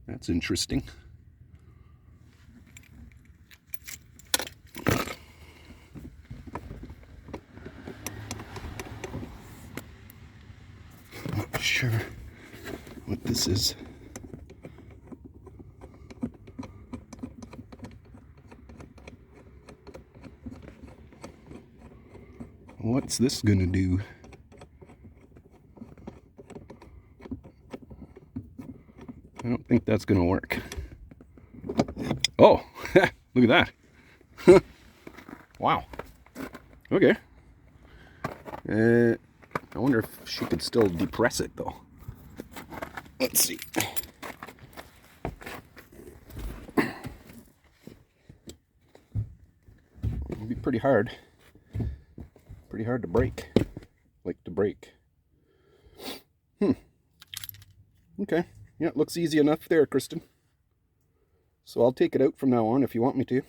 That's interesting. Not sure what this is. What's this gonna do? I don't think that's gonna work. Oh, look at that. Wow. Okay. I wonder if she could still depress it though. Let's see. It'll be pretty hard. Pretty hard to break. Like to break. Okay. Yeah, it looks easy enough there, Kristen. So I'll take it out from now on if you want me to.